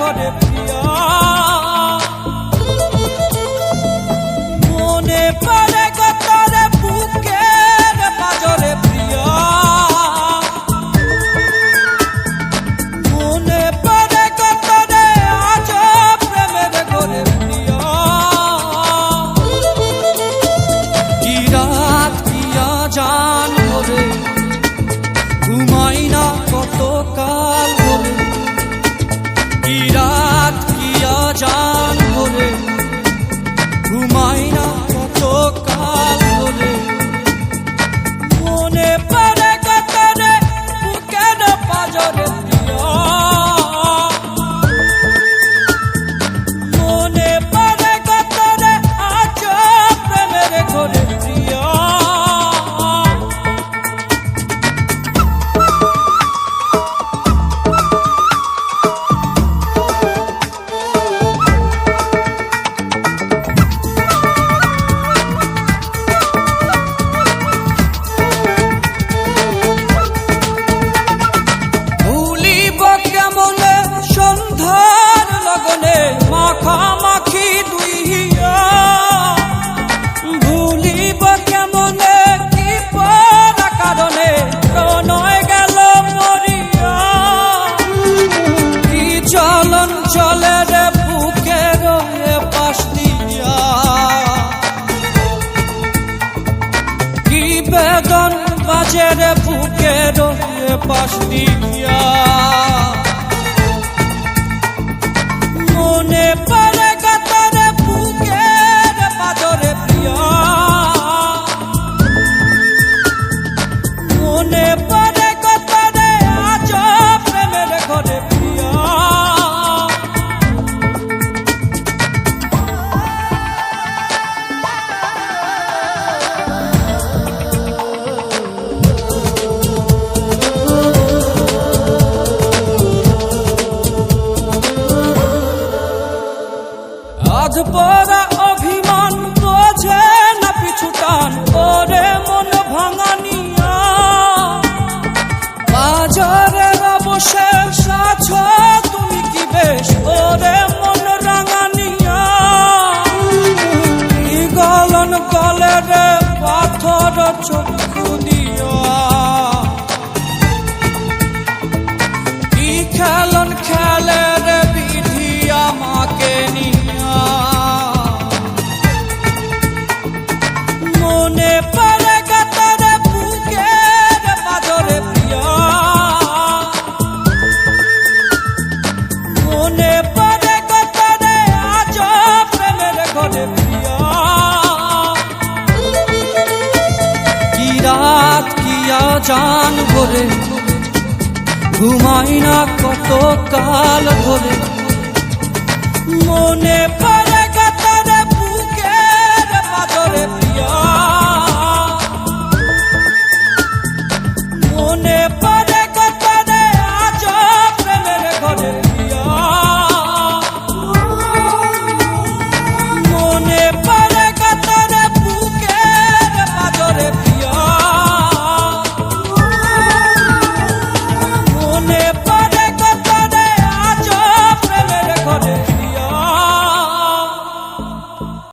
ঘরে প্রিয়া মনে পড়ে কতরে বুকের পাজরে প্রিয়া মনে পড়ে কতরে আজ প্রেমের ঘরে প্রিয়া কি রাত কিয়া জান ভরে ঘুমাই না কত কাল ভরে কি রাত কিয়া জান ভরে ঘুমাই না কত কাল ভরে মনে পড়ে কতরে বুকের পাজরে প্রিয়া মনে পড়ে কতরে আজ প্রেমের ঘরে প্রিয়া সন্ধ্যার লগনে মাখামাখি দুইয়া ভুলিব কেমনে কি পরা কারণে প্রণয় গেল মরিয়া কি চলন চলে রে বুকের পাশ দিয়া কি বেদন বাজে রে বুকের পাশ দিয়া মনে পড়ে কতরে বুকের পাজরে প্রিয়া মনে পড়ে কতরে আজ প্রেমের ঘরে প্রিয়া আজ পরা অভিমান বোঝে না পিছুটান ওরে মন ভাঙানিয়া বাজারের অবশেষ আছো তুমি কি বেশ ওরে মন রাঙানিয়া কি গলন গলে রে পাথর চক্ষু দিয়া কি খেলন খেলে রে বিধি আমাকে নিয়া মনে পড়ে কতরে বুকের পাজরে প্রিয়া মনে পড়ে কতরে আজ প্রেমের ঘরে প্রিয়া কি রাত কিয়া জান ভরে ঘুমাই না কত কাল ধরে